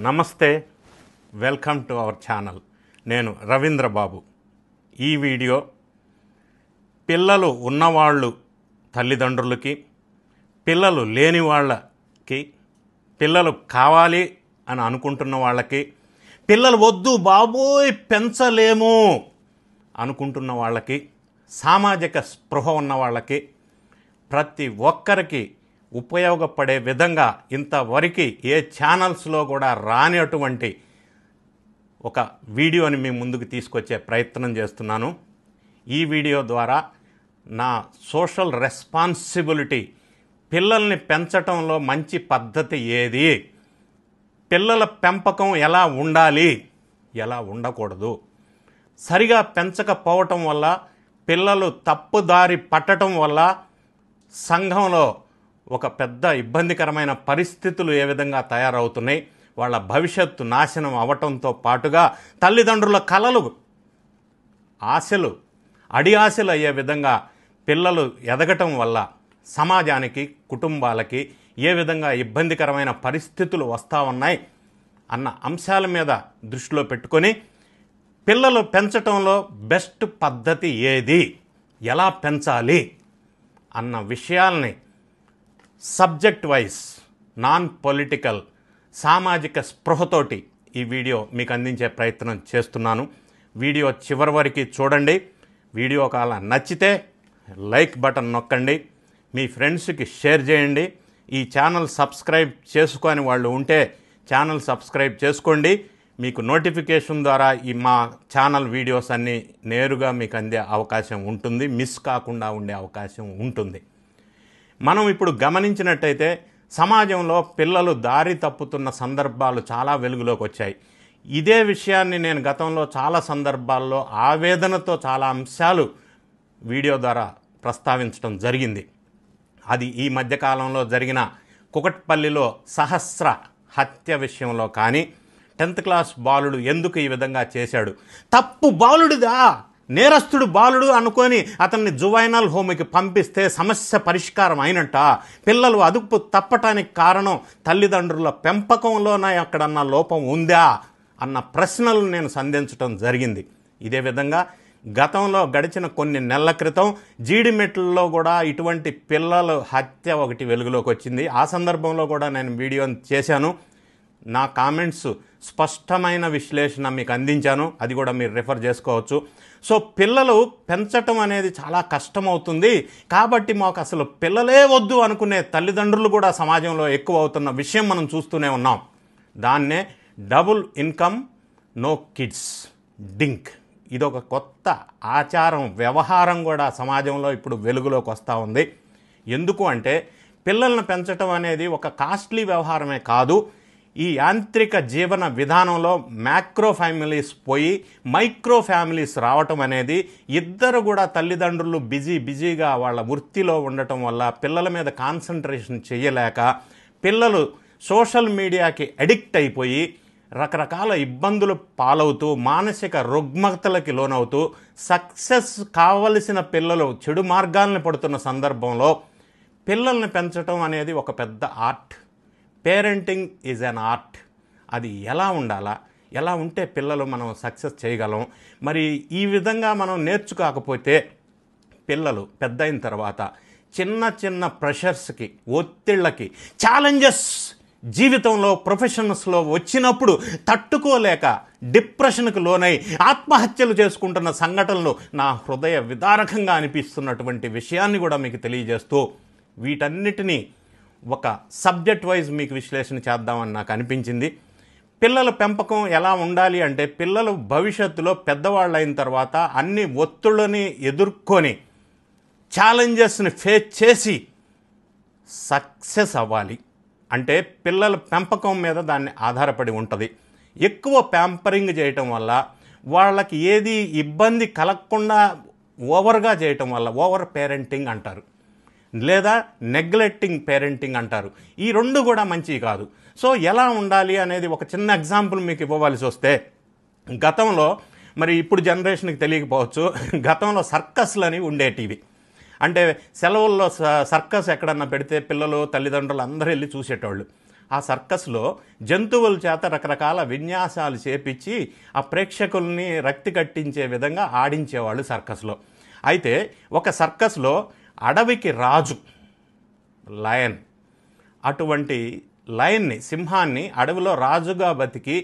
నమస్తే, welcome to our channel. నేను రవీంద్ర బాబు. ఈ వీడియో పిల్లలు ఉన్నవాళ్ళు తల్లిదండ్రులకి, పిల్లలు లేని వాళ్ళకి, పిల్లలు కావాలి అని అనుకుంటున్న వాళ్ళకి, పిల్లలు వద్దు బాబోయ్ పెంచలేము అనుకుంటున్న వాళ్ళకి, సామాజిక స్పృహ ఉన్న వాళ్ళకి, ప్రతి ఒక్కరికి ఉపయోగపడే విధంగా ఇంతవరకు ఏ ఛానల్స్లో కూడా రానిటువంటి ఒక వీడియోని మీ ముందుకు తీసుకొచ్చే ప్రయత్నం చేస్తున్నాను. ఈ వీడియో ద్వారా నా సోషల్ రెస్పాన్సిబిలిటీ, పిల్లల్ని పెంచటంలో మంచి పద్ధతి ఏది, పిల్లల పెంపకం ఎలా ఉండాలి, ఎలా ఉండకూడదు, సరిగా పెంచకపోవటం వల్ల పిల్లలు తప్పుదారి పట్టడం వల్ల సంఘంలో ఒక పెద్ద ఇబ్బందికరమైన పరిస్థితులు ఏ విధంగా తయారవుతున్నాయి, వాళ్ళ భవిష్యత్తు నాశనం అవటంతో పాటుగా తల్లిదండ్రుల కలలు, ఆశలు అడి ఆశలు అయ్యే విధంగా పిల్లలు ఎదగటం వల్ల సమాజానికి, కుటుంబాలకి ఏ విధంగా ఇబ్బందికరమైన పరిస్థితులు వస్తూ ఉన్నాయి అన్న అంశాల మీద దృష్టిలో పెట్టుకొని పిల్లలు పెంచటంలో బెస్ట్ పద్ధతి ఏది, ఎలా పెంచాలి అన్న విషయాల్ని సబ్జెక్ట్ వైజ్, నాన్ పొలిటికల్, సామాజిక స్పృహతోటి ఈ వీడియో మీకు అందించే ప్రయత్నం చేస్తున్నాను. వీడియో చివరి వరకు చూడండి. వీడియో ఒకవేళ నచ్చితే లైక్ బటన్ నొక్కండి, మీ ఫ్రెండ్స్కి షేర్ చేయండి. ఈ ఛానల్ సబ్స్క్రైబ్ చేసుకొని వాళ్ళు ఉంటే ఛానల్ సబ్స్క్రైబ్ చేసుకోండి. మీకు నోటిఫికేషన్ ద్వారా ఈ మా ఛానల్ వీడియోస్ అన్నీ నేరుగా మీకు అందే అవకాశం ఉంటుంది, మిస్ కాకుండా ఉండే అవకాశం ఉంటుంది. మనం ఇప్పుడు గమనించినట్టయితే సమాజంలో పిల్లలు దారి తప్పుతున్న సందర్భాలు చాలా వెలుగులోకి వచ్చాయి. ఇదే విషయాన్ని నేను గతంలో చాలా సందర్భాల్లో ఆవేదనతో చాలా అంశాలు వీడియో ద్వారా ప్రస్తావించడం జరిగింది. అది ఈ మధ్యకాలంలో జరిగిన కుకట్పల్లిలో సహస్ర హత్య విషయంలో కానీ, 10th క్లాస్ బాలుడు ఎందుకు ఈ విధంగా చేశాడు, తప్పు బాలుడిదా, నేరస్తుడు బాలుడు అనుకొని అతన్ని జువైనల్ హోమ్కి పంపిస్తే సమస్య పరిష్కారం అయినట్ట, పిల్లలు అదుపు తప్పటానికి కారణం తల్లిదండ్రుల పెంపకంలోనే ఎక్కడన్నా లోపం ఉందా అన్న ప్రశ్నలు నేను సంధించడం జరిగింది. ఇదే విధంగా గతంలో గడిచిన కొన్ని నెలల క్రితం జీడిమెట్లలో కూడా ఇటువంటి పిల్లల హత్య ఒకటి వెలుగులోకి వచ్చింది. ఆ సందర్భంలో కూడా నేను వీడియో చేశాను. నా కామెంట్స్ స్పష్టమైన విశ్లేషణ మీకు అందించాను, అది కూడా మీరు రిఫర్ చేసుకోవచ్చు. సో పిల్లలు పెంచటం అనేది చాలా కష్టమవుతుంది కాబట్టి మాకు అసలు పిల్లలే వద్దు అనుకునే తల్లిదండ్రులు కూడా సమాజంలో ఎక్కువ అవుతున్న విషయం మనం చూస్తూనే ఉన్నాం. దాన్నే double income no kids DINK, ఇదొక కొత్త ఆచారం, వ్యవహారం కూడా సమాజంలో ఇప్పుడు వెలుగులోకి వస్తూ ఉంది. ఎందుకు అంటే పిల్లల్ని పెంచటం అనేది ఒక కాస్ట్లీ వ్యవహారమే కాదు. ఈ యాంత్రిక జీవన విధానంలో మ్యాక్రో ఫ్యామిలీస్ పోయి మైక్రో ఫ్యామిలీస్ రావటం అనేది, ఇద్దరు కూడా తల్లిదండ్రులు బిజీగా వాళ్ళ వృత్తిలో ఉండటం వల్ల పిల్లల మీద కాన్సన్ట్రేషన్ చేయలేక పిల్లలు సోషల్ మీడియాకి అడిక్ట్ అయిపోయి రకరకాల ఇబ్బందులు పాలవుతూ, మానసిక రుగ్మతలకి లోనవుతూ, సక్సెస్ కావలసిన పిల్లలు చెడు మార్గాలను పడుతున్న సందర్భంలో పిల్లల్ని పెంచడం అనేది ఒక పెద్ద art. Parenting is an art. అది ఎలా ఉండాలా, ఎలా ఉంటే పిల్లలు మనం సక్సెస్ చేయగలం. మరి ఈ విధంగా మనం నేర్చుకోకపోతే పిల్లలు పెద్ద అయిన తర్వాత చిన్న ప్రెషర్స్కి, ఒత్తిళ్ళకి, ఛాలెంజెస్ జీవితంలో, ప్రొఫెషన్స్లో వచ్చినప్పుడు తట్టుకోలేక డిప్రెషన్కి లోనై ఆత్మహత్యలు చేసుకుంటున్న సంఘటనలు నా హృదయ విదారకంగా అనిపిస్తున్నటువంటి విషయాన్ని కూడా మీకు తెలియజేస్తూ వీటన్నిటినీ ఒక సబ్జెక్ట్ వైజ్ మీకు విశ్లేషణ చేద్దామని నాకు అనిపించింది. పిల్లల పెంపకం ఎలా ఉండాలి అంటే, పిల్లలు భవిష్యత్తులో పెద్దవాళ్ళు అయిన తర్వాత అన్ని ఒత్తిళ్ళని ఎదుర్కొని ఛాలెంజెస్ని ఫేస్ చేసి సక్సెస్ అవ్వాలి అంటే పిల్లల పెంపకం మీద దాన్ని ఆధారపడి ఉంటుంది. ఎక్కువ ప్యాంపరింగ్ చేయటం వల్ల వాళ్ళకి ఏది ఇబ్బంది కలగకుండా ఓవర్గా చేయటం వల్ల ఓవర్ పేరెంటింగ్ అంటారు, లేదా నెగ్లెక్టింగ్ పేరెంటింగ్ అంటారు. ఈ రెండు కూడా మంచివి కాదు. సో ఎలా ఉండాలి అనేది ఒక చిన్న ఎగ్జాంపుల్ మీకు ఇవ్వవలసి వస్తే, గతంలో, మరి ఇప్పుడు జనరేషన్కి తెలియకపోవచ్చు, గతంలో సర్కస్లని ఉండేటివి. అంటే సెలవుల్లో సర్కస్ ఎక్కడన్నా పెడితే పిల్లలు, తల్లిదండ్రులు అందరూ వెళ్ళి చూసేటోళ్ళు. ఆ సర్కస్లో జంతువుల చేత రకరకాల విన్యాసాలు చేపించి ఆ ప్రేక్షకుల్ని రక్తి కట్టించే విధంగా ఆడించేవాళ్ళు సర్కస్లో. అయితే ఒక సర్కస్లో అడవికి రాజు లయన్, అటువంటి లయన్ని, సింహాన్ని అడవిలో రాజుగా బతికి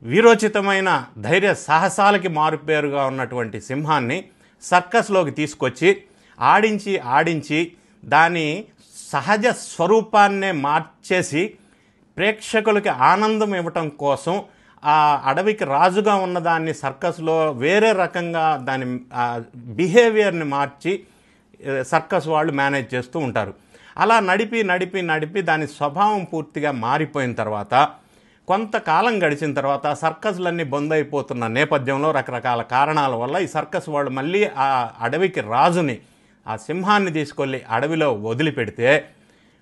వీరోచితమైన ధైర్య సాహసాలకి మారుపేరుగా ఉన్నటువంటి సింహాన్ని సర్కస్లోకి తీసుకొచ్చి ఆడించి దాని సహజ స్వరూపాన్నే మార్చేసి ప్రేక్షకులకి ఆనందం ఇవ్వటం కోసం ఆ అడవికి రాజుగా ఉన్నదాన్ని సర్కస్లో వేరే రకంగా దాని బిహేవియర్ని మార్చి సర్కస్ వాళ్ళు మేనేజ్ చేస్తూ ఉంటారు. అలా నడిపి దాని స్వభావం పూర్తిగా మారిపోయిన తర్వాత, కొంతకాలం గడిచిన తర్వాత సర్కస్లన్నీ బంద్ అయిపోతున్న నేపథ్యంలో రకరకాల కారణాల వల్ల ఈ సర్కస్ వాళ్ళు మళ్ళీ ఆ అడవికి రాజుని, ఆ సింహాన్ని తీసుకెళ్ళి అడవిలో వదిలిపెడితే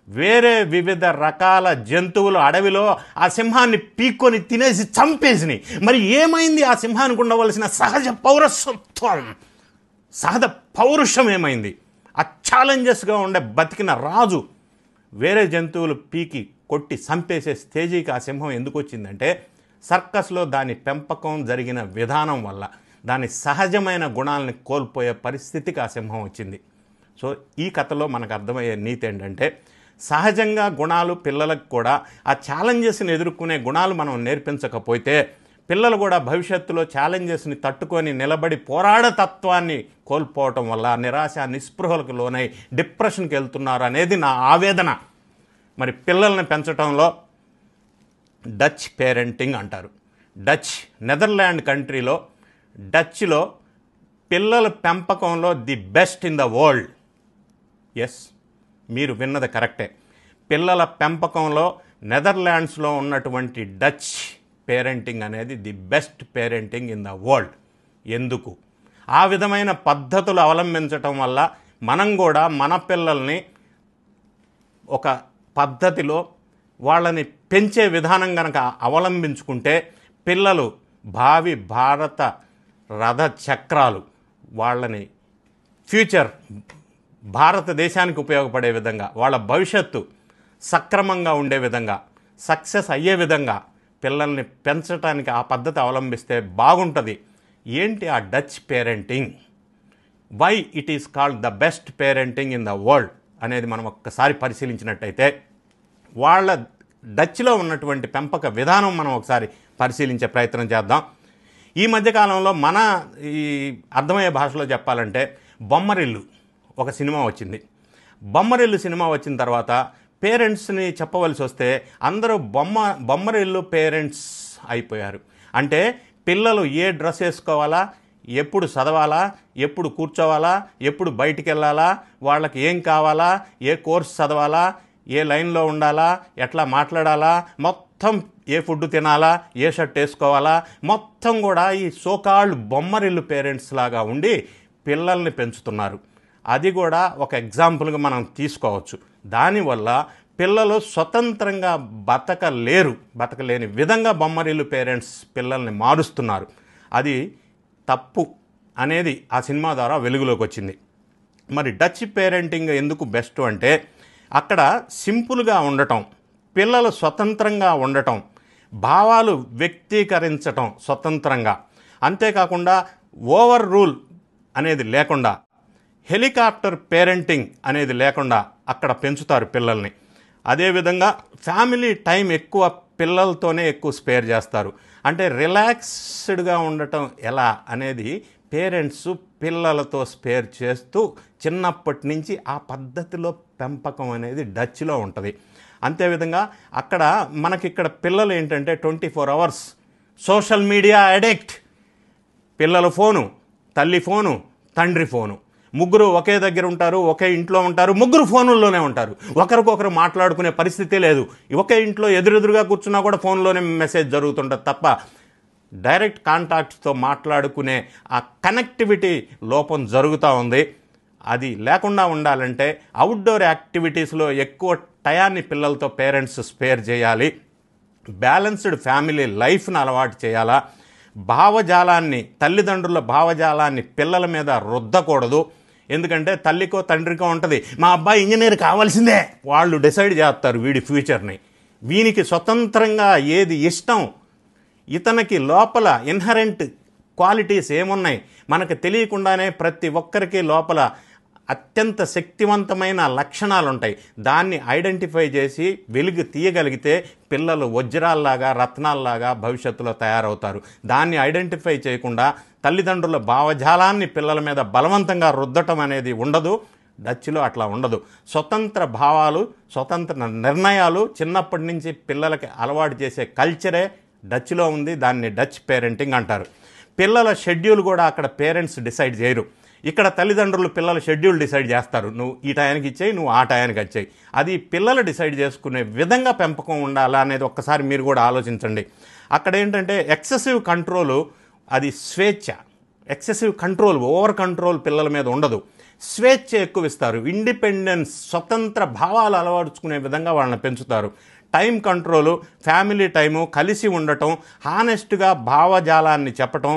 వేరే వివిధ రకాల జంతువులు అడవిలో ఆ సింహాన్ని పీక్కొని తినేసి చంపేసినాయి. మరి ఏమైంది ఆ సింహానికి ఉండవలసిన సహజ పౌరుషం ఏమైంది? ఆ ఛాలెంజెస్గా ఉండే బతికిన రాజు వేరే జంతువులు పీకి కొట్టి చంపేసే స్టేజీకి ఆ సింహం ఎందుకు వచ్చిందంటే, సర్కస్లో దాని పెంపకం జరిగిన విధానం వల్ల దాని సహజమైన గుణాలని కోల్పోయే పరిస్థితికి ఆ సింహం వచ్చింది. సో ఈ కథలో మనకు అర్థమయ్యే నీతి ఏంటంటే, సహజంగా గుణాలు పిల్లలకు కూడా ఆ ఛాలెంజెస్ని ఎదుర్కొనే గుణాలు మనం నేర్పించకపోతే పిల్లలు కూడా భవిష్యత్తులో ఛాలెంజెస్ని తట్టుకొని నిలబడి పోరాడతత్వాన్ని కోల్పోవటం వల్ల నిరాశ నిస్పృహలకు లోనై డిప్రెషన్కి వెళ్తున్నారు అనేది నా ఆవేదన. మరి పిల్లల్ని పెంచడంలో డచ్ పేరెంటింగ్ అంటారు. నెదర్లాండ్ కంట్రీలో డచ్లో పిల్లల పెంపకంలో the best in the world. Yes, మీరు విన్నది కరెక్టే. పిల్లల పెంపకంలో నెదర్లాండ్స్లో ఉన్నటువంటి డచ్ పేరెంటింగ్ అనేది the best parenting in the world. ఎందుకు? ఆ విధమైన పద్ధతులు అవలంబించటం వల్ల మనం కూడా మన పిల్లల్ని ఒక పద్ధతిలో వాళ్ళని పెంచే విధానం కనుక అవలంబించుకుంటే పిల్లలు భావి భారత రథ చక్రాలు, వాళ్ళని ఫ్యూచర్ భారతదేశానికి ఉపయోగపడే విధంగా, వాళ్ళ భవిష్యత్తు సక్రమంగా ఉండే విధంగా, సక్సెస్ అయ్యే విధంగా పిల్లల్ని పెంచడానికి ఆ పద్ధతి అవలంబిస్తే బాగుంటుంది. ఏంటి ఆ Dutch parenting? Why it is called the best parenting in the world అనేది మనం ఒక్కసారి పరిశీలించినట్టయితే, వాళ్ళ డచ్లో ఉన్నటువంటి పెంపక విధానం మనం ఒకసారి పరిశీలించే ప్రయత్నం చేద్దాం. ఈ మధ్యకాలంలో మన ఈ అర్థమయ్యే భాషలో చెప్పాలంటే బొమ్మరిల్లు ఒక సినిమా వచ్చింది. బొమ్మరిల్లు సినిమా వచ్చిన తర్వాత పేరెంట్స్ని చెప్పవలసి వస్తే అందరూ బొమ్మరిల్లు పేరెంట్స్ అయిపోయారు. అంటే పిల్లలు ఏ డ్రెస్ వేసుకోవాలా, ఎప్పుడు చదవాలా, ఎప్పుడు కూర్చోవాలా, ఎప్పుడు బయటికి వెళ్ళాలా, వాళ్ళకి ఏం కావాలా, ఏ కోర్స్ చదవాలా, ఏ లైన్లో ఉండాలా, ఎట్లా మాట్లాడాలా, మొత్తం ఏ ఫుడ్ తినాలా, ఏ షర్ట్ వేసుకోవాలా, మొత్తం కూడా ఈ సోకాల్డ్ బొమ్మరిల్లు పేరెంట్స్ లాగా ఉండి పిల్లల్ని పెంచుతున్నారు. అది కూడా ఒక ఎగ్జాంపుల్గా మనం తీసుకోవచ్చు. దానివల్ల పిల్లలు స్వతంత్రంగా బతకలేని విధంగా బొమ్మరిల్లు పేరెంట్స్ పిల్లల్ని మారుస్తున్నారు. అది తప్పు అనేది ఆ సినిమా ద్వారా వెలుగులోకి వచ్చింది. మరి డచ్ పేరెంటింగ్ ఎందుకు బెస్ట్ అంటే, అక్కడ సింపుల్గా ఉండటం, పిల్లలు స్వతంత్రంగా ఉండటం, భావాలు వ్యక్తీకరించటం స్వతంత్రంగా, అంతేకాకుండా ఓవర్ రూల్ అనేది లేకుండా, హెలికాప్టర్ పేరెంటింగ్ అనేది లేకుండా అక్కడ పెంచుతారు పిల్లల్ని. అదేవిధంగా ఫ్యామిలీ టైం ఎక్కువ పిల్లలతోనే ఎక్కువ స్పేర్ చేస్తారు. అంటే రిలాక్స్డ్గా ఉండటం ఎలా అనేది పేరెంట్స్ పిల్లలతో స్పేర్ చేస్తూ చిన్నప్పటి నుంచి ఆ పద్ధతిలో పెంపకం అనేది డచ్లో ఉంటుంది. అంతేవిధంగా అక్కడ మనకిక్కడ పిల్లలు ఏంటంటే 24 hours సోషల్ మీడియా అడిక్ట్. పిల్లల ఫోను, తల్లి ఫోను, తండ్రి ఫోను, ముగ్గురు ఒకే దగ్గర ఉంటారు, ఒకే ఇంట్లో ఉంటారు, ముగ్గురు ఫోనుల్లోనే ఉంటారు. ఒకరికొకరు మాట్లాడుకునే పరిస్థితి లేదు. ఒకే ఇంట్లో ఎదురెదురుగా కూర్చున్నా కూడా ఫోన్లోనే మెసేజ్ జరుగుతుంటుంది తప్ప డైరెక్ట్ కాంటాక్ట్స్తో మాట్లాడుకునే ఆ కనెక్టివిటీ లోపం జరుగుతూ ఉంది. అది లేకుండా ఉండాలంటే అవుట్డోర్ యాక్టివిటీస్లో ఎక్కువ టయాన్ని పిల్లలతో పేరెంట్స్ స్పేర్ చేయాలి. బ్యాలెన్స్డ్ ఫ్యామిలీ లైఫ్ని అలవాటు చేయాలా. తల్లిదండ్రుల భావజాలాన్ని పిల్లల మీద రుద్దకూడదు. ఎందుకంటే తల్లికో తండ్రికో ఉంటుంది, మా అబ్బాయి ఇంజనీర్ కావాల్సిందే, వాళ్ళు డిసైడ్ చేస్తారు వీడి ఫ్యూచర్ని. వీనికి స్వతంత్రంగా ఏది ఇష్టం, ఇతనికి లోపల ఇన్హరెంట్ క్వాలిటీస్ ఏమున్నాయి మనకు తెలియకుండానే ప్రతి ఒక్కరికి లోపల అత్యంత శక్తివంతమైన లక్షణాలు ఉంటాయి. దాన్ని ఐడెంటిఫై చేసి వెలుగు తీయగలిగితే పిల్లలు వజ్రాల్లాగా రత్నాల్లాగా భవిష్యత్తులో తయారవుతారు. దాన్ని ఐడెంటిఫై చేయకుండా తల్లిదండ్రుల భావజాలాన్ని పిల్లల మీద బలవంతంగా రుద్దటం అనేది ఉండదు. డచ్లో అట్లా ఉండదు. స్వతంత్ర భావాలు, స్వతంత్ర నిర్ణయాలు చిన్నప్పటి నుంచి పిల్లలకి అలవాటు చేసే కల్చరే డచ్లో ఉంది. దాన్ని డచ్ పేరెంటింగ్ అంటారు. పిల్లల షెడ్యూల్ కూడా అక్కడ పేరెంట్స్ డిసైడ్ చేయరు. ఇక్కడ తల్లిదండ్రులు పిల్లల షెడ్యూల్ డిసైడ్ చేస్తారు. నువ్వు ఈ టయానికి ఇచ్చేయి, నువ్వు ఆ టయానికి వచ్చేయి. అది పిల్లలు డిసైడ్ చేసుకునే విధంగా పెంపకం ఉండాలా అనేది ఒక్కసారి మీరు కూడా ఆలోచించండి. అక్కడ ఏంటంటే ఎక్సెసివ్ కంట్రోలు, అది స్వేచ్ఛ. ఎక్సెసివ్ కంట్రోల్, ఓవర్ కంట్రోల్ పిల్లల మీద ఉండదు. స్వేచ్ఛ ఎక్కువ ఇస్తారు. ఇండిపెండెన్స్, స్వతంత్ర భావాలు అలవర్చుకునే విధంగా వాళ్ళని పెంచుతారు. టైం కంట్రోలు, ఫ్యామిలీ టైము, కలిసి ఉండటం, హానెస్ట్గా భావజాలాన్ని చెప్పటం,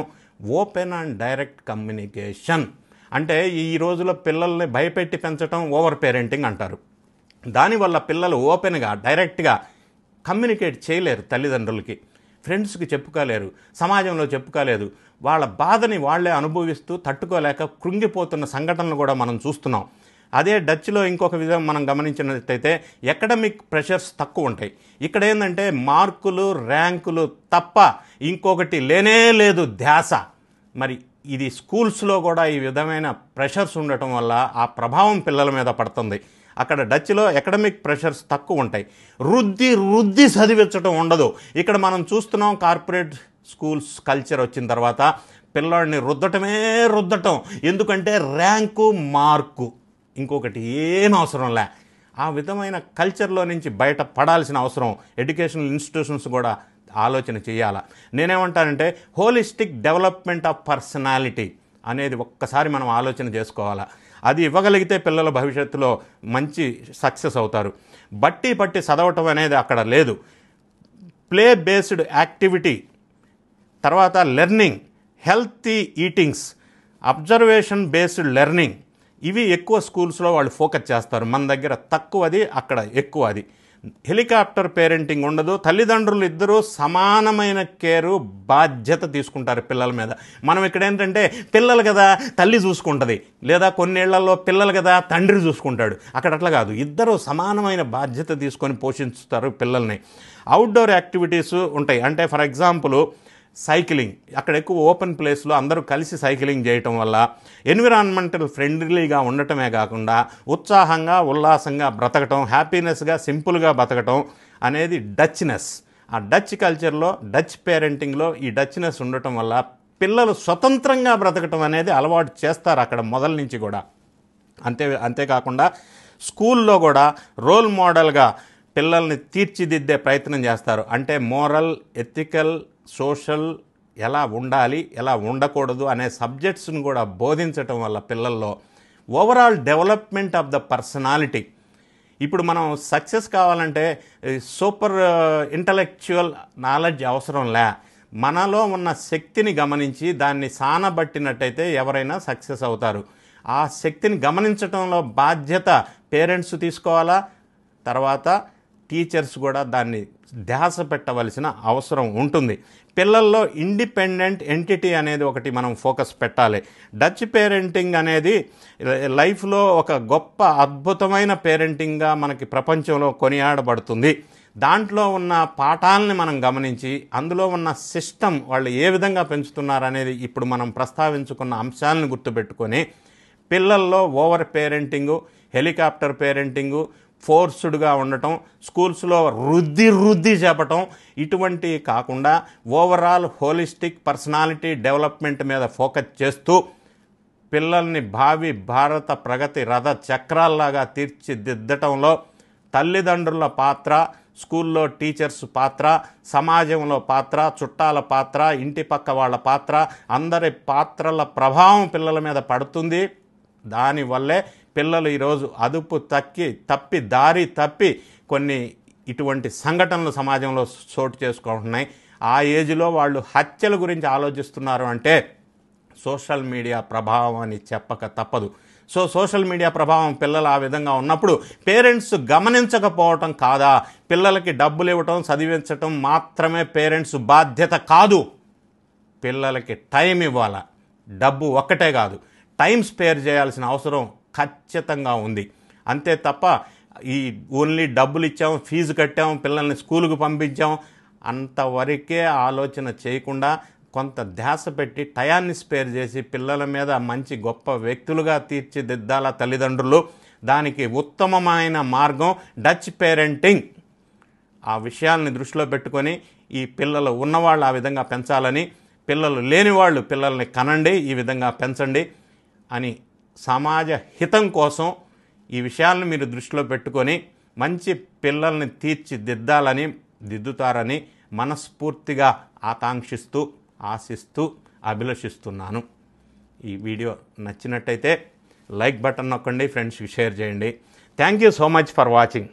ఓపెన్ అండ్ డైరెక్ట్ కమ్యూనికేషన్. అంటే ఈ రోజుల్లో పిల్లల్ని భయపెట్టి పెంచడం ఓవర్ పేరెంటింగ్ అంటారు. దానివల్ల పిల్లలు ఓపెన్గా డైరెక్ట్గా కమ్యూనికేట్ చేయలేరు. తల్లిదండ్రులకి, ఫ్రెండ్స్కి చెప్పుకోలేరు, సమాజంలో చెప్పుకోలేదు. వాళ్ళ బాధని వాళ్ళే అనుభవిస్తూ తట్టుకోలేక కృంగిపోతున్న సంఘటనలు కూడా మనం చూస్తున్నాం. అదే డచ్లో ఇంకొక విధం మనం గమనించినట్లయితే అకాడమిక్ ప్రెషర్స్ తక్కువ ఉంటాయి. ఇక్కడ ఏంటంటే మార్కులు, ర్యాంకులు తప్ప ఇంకొకటి లేనే లేదు ధ్యాస. మరి ఇది స్కూల్స్లో కూడా ఈ విధమైన ప్రెషర్స్ ఉండటం వల్ల ఆ ప్రభావం పిల్లల మీద పడుతుంది. అక్కడ డచ్లో అకాడమిక్ ప్రెషర్స్ తక్కువ ఉంటాయి. రుద్ది చదివించడం ఉండదు. ఇక్కడ మనం చూస్తున్నాం కార్పొరేట్ స్కూల్స్ కల్చర్ వచ్చిన తర్వాత పిల్లాడిని రుద్దటం. ఎందుకంటే ర్యాంకు, మార్కు, ఇంకొకటి ఏం అవసరం లే. ఆ విధమైన కల్చర్లో నుంచి బయట పడాల్సిన అవసరం ఎడ్యుకేషనల్ ఇన్స్టిట్యూషన్స్ కూడా ఆలోచన చేయాలా. నేనేమంటానంటే హోలిస్టిక్ డెవలప్మెంట్ ఆఫ్ పర్సనాలిటీ అనేది ఒక్కసారి మనం ఆలోచన చేసుకోవాలా. అది ఇవ్వగలిగితే పిల్లల భవిష్యత్తులో మంచి సక్సెస్ అవుతారు. బట్టి చదవటం అనేది అక్కడ లేదు. ప్లే బేస్డ్ యాక్టివిటీ, తర్వాత learning, healthy eatings, observation based learning, ఇవి ఎక్కువ స్కూల్స్లో వాళ్ళు ఫోకస్ చేస్తారు. మన దగ్గర తక్కువది, అక్కడ ఎక్కువ అది. హెలికాప్టర్ పేరెంటింగ్ ఉండదు. తల్లిదండ్రులు ఇద్దరూ సమానమైన కేరు, బాధ్యత తీసుకుంటారు పిల్లల మీద. మనం ఇక్కడ ఏంటంటే పిల్లలు కదా తల్లి చూసుకుంటుంది, లేదా కొన్నేళ్లలో పిల్లలు కదా తండ్రి చూసుకుంటాడు. అక్కడ అట్లా కాదు. ఇద్దరు సమానమైన బాధ్యత తీసుకొని పోషిస్తారు పిల్లల్ని. అవుట్డోర్ యాక్టివిటీస్ ఉంటాయి. అంటే ఫర్ ఎగ్జాంపుల్ సైక్లింగ్. అక్కడ ఎక్కువ ఓపెన్ ప్లేస్లో అందరూ కలిసి సైక్లింగ్ చేయటం వల్ల ఎన్విరాన్మెంటల్ ఫ్రెండ్లీగా ఉండటమే కాకుండా ఉత్సాహంగా, ఉల్లాసంగా బ్రతకటం, హ్యాపీనెస్గా, సింపుల్గా బ్రతకటం అనేది డచ్నెస్. ఆ డచ్ కల్చర్లో, డచ్ పేరెంటింగ్లో ఈ డచ్నెస్ ఉండటం వల్ల పిల్లలు స్వతంత్రంగా బ్రతకటం అనేది అలవాటు చేస్తారు అక్కడ మొదల నుంచి కూడా. అంతేకాకుండా స్కూల్లో కూడా రోల్ మోడల్గా పిల్లల్ని తీర్చిదిద్దే ప్రయత్నం చేస్తారు. అంటే మోరల్, ఎథికల్, సోషల్ ఎలా ఉండాలి, ఎలా ఉండకూడదు అనే సబ్జెక్ట్స్ను కూడా బోధించటం వల్ల పిల్లల్లో overall development of the personality. ఇప్పుడు మనం సక్సెస్ కావాలంటే సూపర్ ఇంటలెక్చువల్ నాలెడ్జ్ అవసరం లే. మనలో ఉన్న శక్తిని గమనించి దాన్ని సానబట్టినట్టయితే ఎవరైనా సక్సెస్ అవుతారు. ఆ శక్తిని గమనించటంలో బాధ్యత పేరెంట్స్ తీసుకోవాలా, తర్వాత టీచర్స్ కూడా దాన్ని ధ్యాస పెట్టవలసిన అవసరం ఉంటుంది. పిల్లల్లో ఇండిపెండెంట్ ఎంటిటీ అనేది ఒకటి మనం ఫోకస్ పెట్టాలి. డచ్ పేరెంటింగ్ అనేది లైఫ్లో ఒక గొప్ప అద్భుతమైన పేరెంటింగ్గా మనకి ప్రపంచంలో కొనియాడబడుతుంది. దాంట్లో ఉన్న పాఠాలని మనం గమనించి అందులో ఉన్న సిస్టమ్ వాళ్ళు ఏ విధంగా పెంచుతున్నారనేది ఇప్పుడు మనం ప్రస్తావించుకున్న అంశాలను గుర్తుపెట్టుకొని పిల్లల్లో ఓవర్ పేరెంటింగు, హెలికాప్టర్ పేరెంటింగు, ఫోర్స్డ్గా ఉండటం, స్కూల్స్లో రుద్ది చెప్పటం, ఇటువంటి కాకుండా ఓవరాల్ హోలిస్టిక్ పర్సనాలిటీ డెవలప్మెంట్ మీద ఫోకస్ చేస్తూ పిల్లల్ని భావి భారత ప్రగతి రథ చక్రాల్లాగా తీర్చిదిద్దటంలో తల్లిదండ్రుల పాత్ర, స్కూల్లో టీచర్స్ పాత్ర, సమాజంలో పాత్ర, చుట్టాల పాత్ర, ఇంటి పక్క వాళ్ళ పాత్ర, అందరి పాత్రల ప్రభావం పిల్లల మీద పడుతుంది. దానివల్లే పిల్లలు ఈరోజు అదుపు తప్పి దారి తప్పి కొన్ని ఇటువంటి సంఘటనలు సమాజంలో చోటు చేసుకుంటున్నాయి. ఆ ఏజ్లో వాళ్ళు హత్యల గురించి ఆలోచిస్తున్నారు అంటే సోషల్ మీడియా ప్రభావం అని చెప్పక తప్పదు. సో సోషల్ మీడియా ప్రభావం పిల్లలు ఆ విధంగా ఉన్నప్పుడు పేరెంట్స్ గమనించకపోవటం కాదా? పిల్లలకి డబ్బులు ఇవ్వటం, చదివించటం మాత్రమే పేరెంట్స్ బాధ్యత కాదు. పిల్లలకి టైం ఇవ్వాలా. డబ్బు ఒక్కటే కాదు, టైం స్పేర్ చేయాల్సిన అవసరం ఖచ్చితంగా ఉంది. అంతే తప్ప ఈ ఓన్లీ డబ్బులు ఇచ్చాం, ఫీజు కట్టాం, పిల్లల్ని స్కూలుకు పంపించాం అంతవరకే ఆలోచన చేయకుండా కొంత ధ్యాస పెట్టి టయాన్ని స్పేర్ చేసి పిల్లల మీద మంచి గొప్ప వ్యక్తులుగా తీర్చిదిద్దాల తల్లిదండ్రులు. దానికి ఉత్తమమైన మార్గం డచ్ పేరెంటింగ్. ఆ విషయాల్ని దృష్టిలో పెట్టుకొని ఈ పిల్లలు ఉన్నవాళ్ళు ఆ విధంగా పెంచాలని, పిల్లలు లేనివాళ్ళు పిల్లల్ని కనండి, ఈ విధంగా పెంచండి అని సమాజ హితం కోసం ఈ విషయాలను మీరు దృష్టిలో పెట్టుకొని మంచి పిల్లల్ని తీర్చిదిద్దాలని, దిద్దుతారని మనస్ఫూర్తిగా ఆకాంక్షిస్తూ, ఆశిస్తూ, అభిలషిస్తున్నాను. ఈ వీడియో నచ్చినట్టయితే లైక్ బటన్ నొక్కండి, ఫ్రెండ్స్కి షేర్ చేయండి. Thank you so much for watching.